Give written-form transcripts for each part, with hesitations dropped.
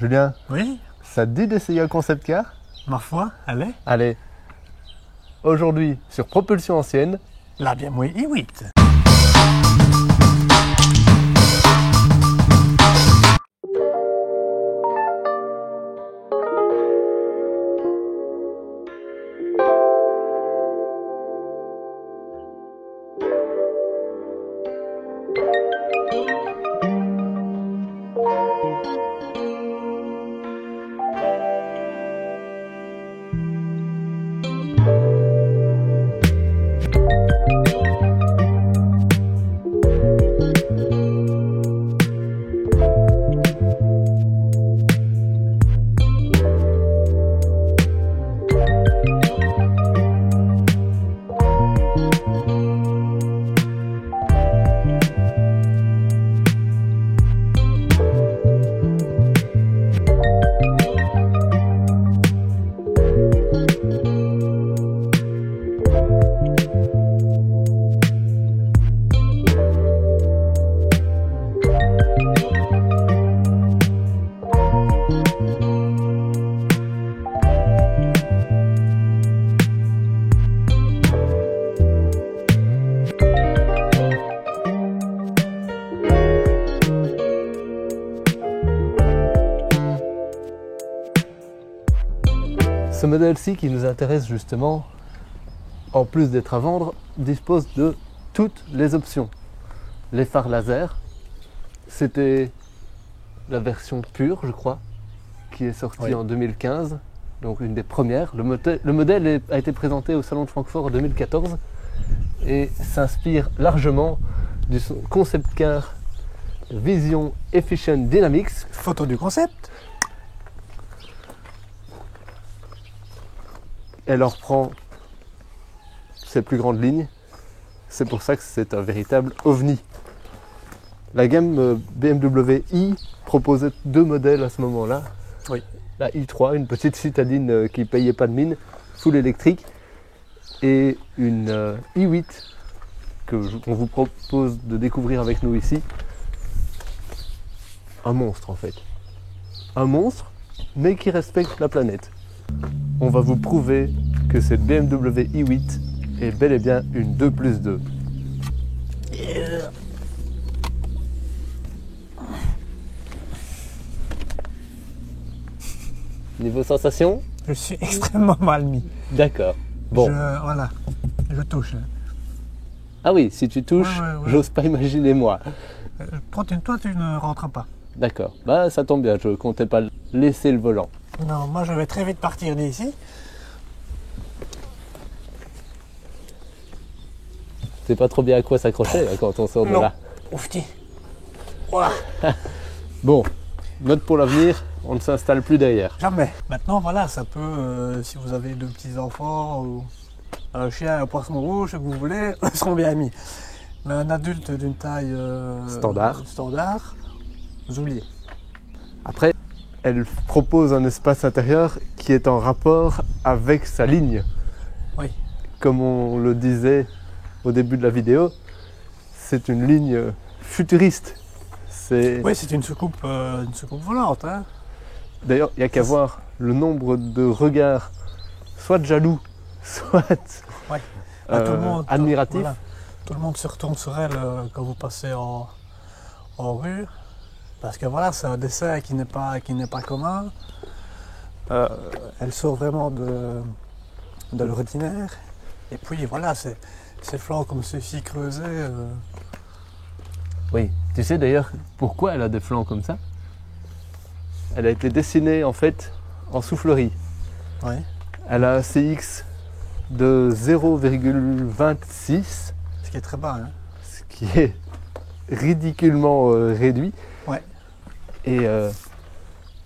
Julien, Oui, ça te dit d'essayer un concept car? ma foi, allez. Allez, aujourd'hui sur propulsion ancienne. La BMW i8. Ce modèle-ci qui nous intéresse justement, en plus d'être à vendre, dispose de toutes les options. Les phares laser, c'était la version pure, je crois, qui est sortie Oui. en 2015, donc une des premières. Le modèle a été présenté au Salon de Francfort en 2014 et s'inspire largement du concept car Vision Efficient Dynamics. Photo du concept. Elle en reprend ses plus grandes lignes. C'est pour ça que c'est un véritable ovni. La gamme BMW i proposait deux modèles à ce moment-là. Oui. La i3, une petite citadine qui ne payait pas de mine, full électrique, et une i8 qu'on vous propose de découvrir avec nous ici. Un monstre en fait. Un monstre, mais qui respecte la planète. On va vous prouver que cette BMW i8 est bel et bien une 2+2. Niveau sensation? Je suis extrêmement mal mis. D'accord. Bon. Voilà, je touche. Ah oui, si tu touches, Ouais. j'ose pas imaginer moi. Toi, tu ne rentres pas. D'accord. Bah ça tombe bien, je comptais pas laisser le volant. Non, moi je vais très vite partir d'ici. C'est pas trop bien à quoi s'accrocher là, quand on sort de Non. là. Ouf, tiens. Voilà. Bon, note pour l'avenir, on ne s'installe plus derrière. Jamais. Maintenant, voilà, ça peut, si vous avez deux petits enfants ou un chien, un poisson rouge, ce que vous voulez, ils seront bien mis. Mais un adulte d'une taille standard, vous oubliez. Après, elle propose un espace intérieur qui est en rapport avec sa ligne. Oui. Comme on le disait au début de la vidéo, c'est une ligne futuriste. Oui, c'est une soucoupe volante. Hein. D'ailleurs, il n'y a qu'à voir le nombre de regards, soit de jaloux, soit Ouais. Tout le monde, admiratifs. voilà. Tout le monde se retourne sur elle quand vous passez en rue. Parce que voilà, c'est un dessin qui n'est pas commun. Elle sort vraiment de l'ordinaire. Et puis voilà, ces flancs comme ceci creusés. Oui, tu sais d'ailleurs pourquoi elle a des flancs comme ça? Elle a été dessinée en fait en soufflerie. Ouais. Elle a un CX de 0,26, Ce qui est très bas. Hein. ce qui est ridiculement réduit. Ouais. Et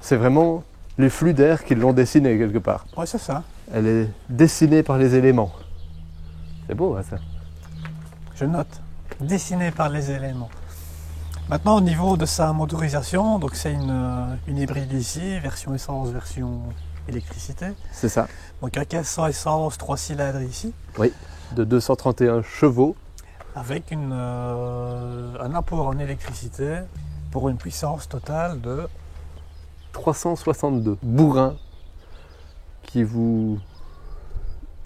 c'est vraiment les flux d'air qui l'ont dessinée quelque part. Ouais, c'est ça. Elle est dessinée par les éléments. C'est beau hein, ça. Je note. Dessiné par les éléments. Maintenant, au niveau de sa motorisation, donc c'est une hybride ici, version essence, version électricité. C'est ça. Donc un 1500 essence, 3 cylindres ici. Oui, de 231 chevaux. Avec un apport en électricité pour une puissance totale de 362 bourrin qui vous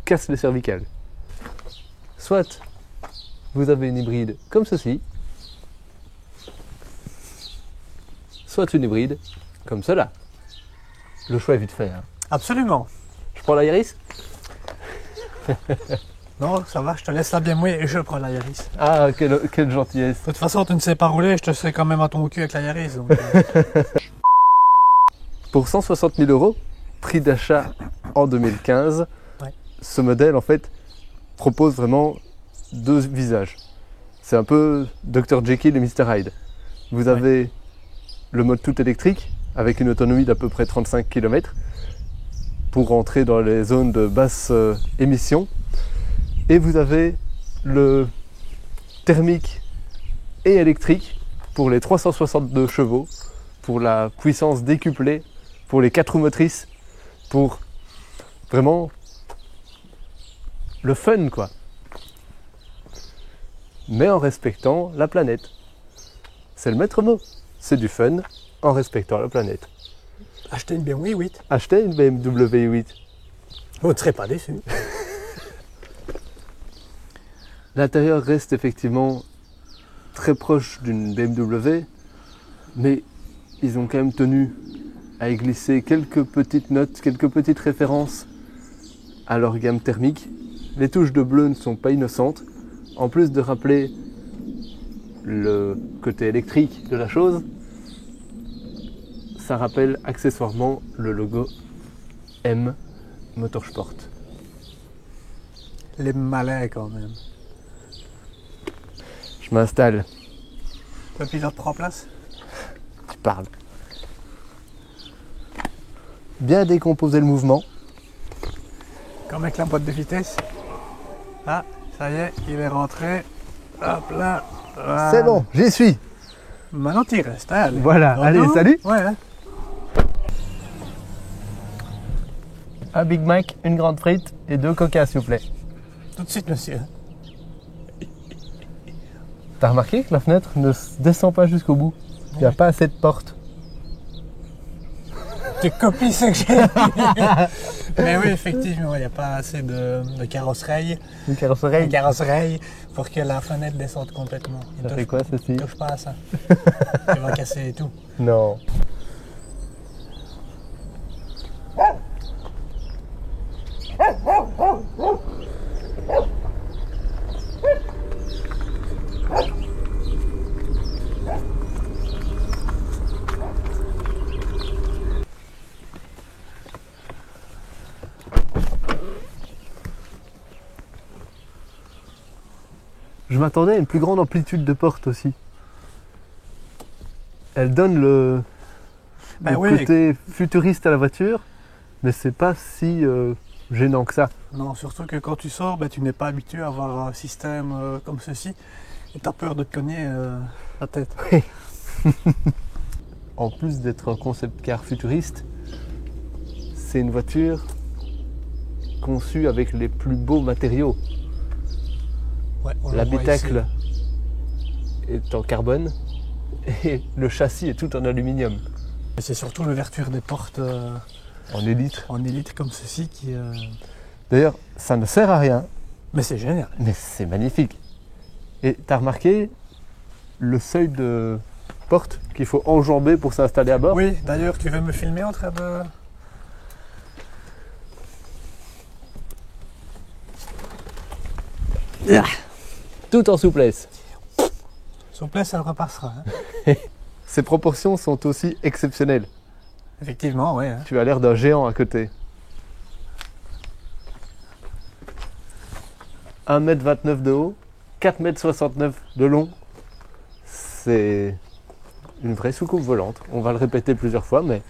casse les cervicales. Soit vous avez une hybride comme ceci, soit une hybride comme cela. Le choix est vite fait. Hein. Absolument. Je prends la Yaris? Non, ça va, je te laisse la BMW et je prends la Yaris. Ah, quelle gentillesse. De toute façon, tu ne sais pas rouler, je te sais quand même à ton cul avec la Yaris. Donc, Pour 160 000 €, prix d'achat en 2015, ouais. Ce modèle en fait propose vraiment deux visages. C'est un peu Dr Jekyll et Mr Hyde. Vous avez le mode tout électrique avec une autonomie d'à peu près 35 km pour rentrer dans les zones de basse émission. Et vous avez le thermique et électrique pour les 362 chevaux, pour la puissance décuplée, pour les 4 roues motrices, pour vraiment le fun quoi. Mais en respectant la planète. C'est le maître mot. C'est du fun en respectant la planète. acheter une BMW 8. Achetez une BMW 8. Vous ne serez pas déçu. L'intérieur reste effectivement très proche d'une BMW, mais ils ont quand même tenu à y glisser quelques petites notes, quelques petites références à leur gamme thermique. Les touches de bleu ne sont pas innocentes. En plus de rappeler le côté électrique de la chose, ça rappelle accessoirement le logo M Motorsport. Les malais quand même. Je m'installe. Le pilote prend place. Tu parles. Bien décomposer le mouvement. Comme avec la boîte de vitesse. Ah, ça y est, il est rentré. Hop là. Voilà. C'est bon, j'y suis. Maintenant tu y restes. Hein, allez. Voilà, allez, salut. Ouais. Hein. Un Big Mac, une grande frite et 2 coca s'il vous plaît. Tout de suite, monsieur. T'as remarqué que la fenêtre ne descend pas jusqu'au bout? Il n'y a pas assez de portes. Tu copies ce que j'ai dit. Mais oui, effectivement, il n'y a pas assez de carrosserie. Une carrosserie. Une carrosserie pour que la fenêtre descende complètement. Ça fait quoi ceci? Ne touche pas à ça. Tu vas casser et tout. Non. Je m'attendais à une plus grande amplitude de porte aussi. Elle donne le côté futuriste à la voiture, mais c'est pas si gênant que ça. Non, surtout que quand tu sors, tu n'es pas habitué à avoir un système comme ceci et tu as peur de te cogner la tête. Oui. En plus d'être un concept car futuriste, c'est une voiture conçue avec les plus beaux matériaux. Ouais, l'habitacle est en carbone et le châssis est tout en aluminium. C'est surtout l'ouverture des portes en élite. En élite comme ceci qui... D'ailleurs, ça ne sert à rien. Mais c'est génial. Mais c'est magnifique. Et tu as remarqué le seuil de porte qu'il faut enjamber pour s'installer à bord? Oui, d'ailleurs, tu veux me filmer en train de... Yeah. Tout en souplesse. Souplesse, elle repassera. Hein. Ces proportions sont aussi exceptionnelles. Effectivement, oui. Hein. Tu as l'air d'un géant à côté. 1,29 m de haut, 4,69 m de long. C'est une vraie soucoupe volante. On va le répéter plusieurs fois, mais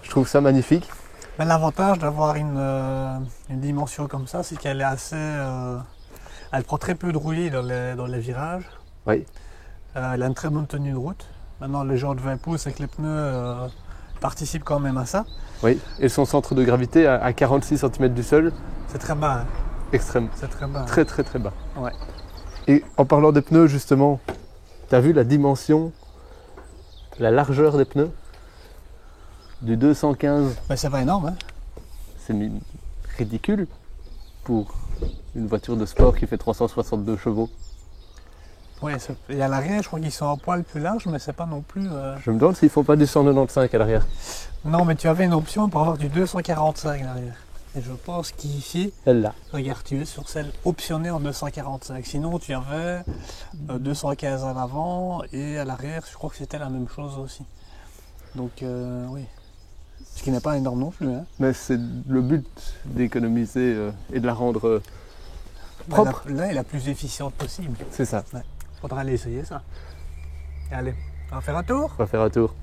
je trouve ça magnifique. Mais l'avantage d'avoir une dimension comme ça, c'est qu'elle est assez... elle prend très peu de roulis dans les virages. Oui. Elle a une très bonne tenue de route. Maintenant, les gens de 20 pouces avec les pneus participent quand même à ça. Oui, et son centre de gravité à 46 cm du sol. C'est très bas. Hein. Extrême. C'est très bas. Très très très bas. Ouais. Et en parlant des pneus, justement, tu as vu la dimension, la largeur des pneus? du 215, Mais ça va énorme, hein. c'est ridicule pour une voiture de sport qui fait 362 chevaux. Ouais, et à l'arrière, je crois qu'ils sont un poil plus larges, mais c'est pas non plus... Je me demande s'ils font pas du 195 à l'arrière. Non, mais tu avais une option pour avoir du 245 à l'arrière. Et je pense qu'ici, Celle-là. regarde, tu es sur celle optionnée en 245. Sinon, tu avais 215 à l'avant et à l'arrière, je crois que c'était la même chose aussi. Donc, oui. Ce qui n'est pas énorme non plus, hein. Mais c'est le but d'économiser et de la rendre propre. Là est la plus efficiente possible. C'est ça. Ouais. Faudra aller essayer ça. Allez, on va faire un tour. On va faire un tour.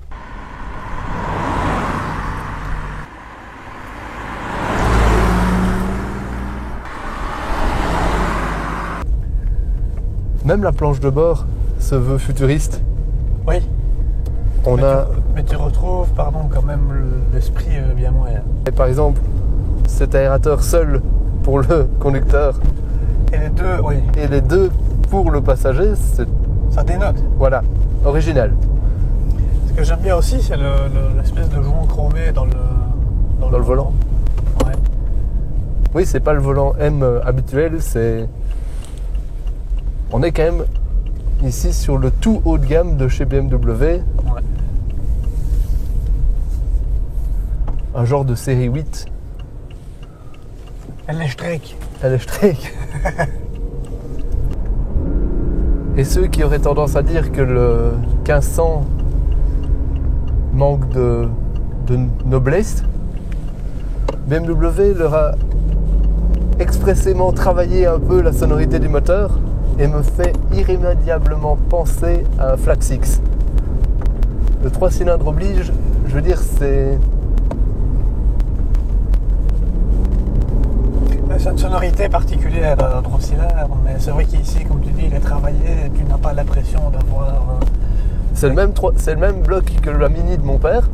Même la planche de bord se veut futuriste. Oui. Mais Mais tu retrouves, pardon, quand même l'esprit bien moyen. et par exemple, cet aérateur seul pour le conducteur Et les deux, oui, et les deux pour le passager, c'est ça dénote. voilà, original. Ce que j'aime bien aussi, c'est l'espèce de joint chromé dans le volant. Ouais. Oui, c'est pas le volant M habituel, c'est... On est quand même ici sur le tout haut de gamme de chez BMW. Ouais. Un genre de série 8. Elle est streak. Elle est streak. Et ceux qui auraient tendance à dire que le 1500 manque de noblesse, BMW leur a expressément travaillé un peu la sonorité du moteur et me fait irrémédiablement penser à un Flat Six. Le 3 cylindres oblige, je veux dire, c'est... C'est une sonorité particulière d'un 3 cylindres, mais c'est vrai qu'ici, comme tu dis, il est travaillé et tu n'as pas l'impression d'avoir... C'est le même bloc que la Mini de mon père,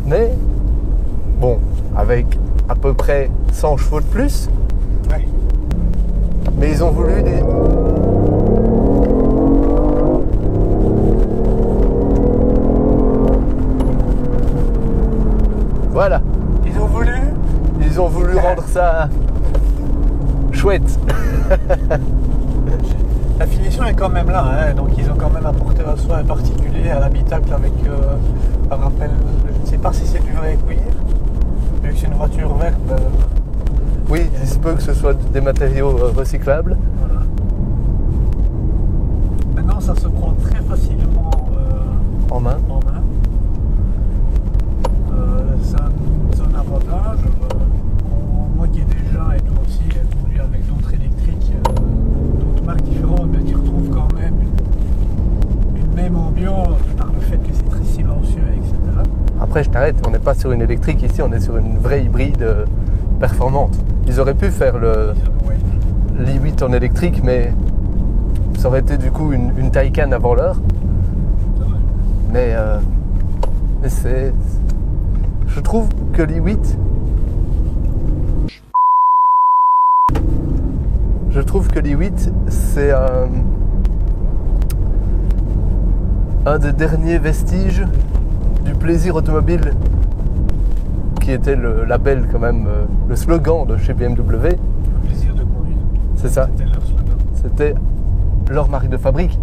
mais bon, avec à peu près 100 chevaux de plus. Ouais. Mais ils ont voulu des... Voilà, ils ont voulu rendre ça chouette. La finition est quand même là, hein, donc ils ont quand même apporté un soin particulier à l'habitacle avec un rappel, je ne sais pas si c'est du vrai cuir, vu que c'est une voiture verte. Oui, il se peut que ce soit des matériaux recyclables. Voilà. Maintenant, ça se prend très facilement En main. en main. C'est un avantage. Moi qui ai déjà, et toi aussi, conduit avec d'autres électriques, d'autres marques différentes, mais tu retrouves quand même une même ambiance par le fait que c'est très silencieux, etc. Après, je t'arrête, on n'est pas sur une électrique ici, on est sur une vraie hybride performante. Ils auraient pu faire Ouais. l'i8 en électrique, mais ça aurait été du coup une Taycan avant l'heure. Mais c'est... Je trouve que l'i8... Je trouve que l'i8, c'est un des derniers vestiges du plaisir automobile qui était le label quand même, le slogan de chez BMW. Le plaisir de conduire. C'est ça, C'était leur slogan. c'était leur marque de fabrique.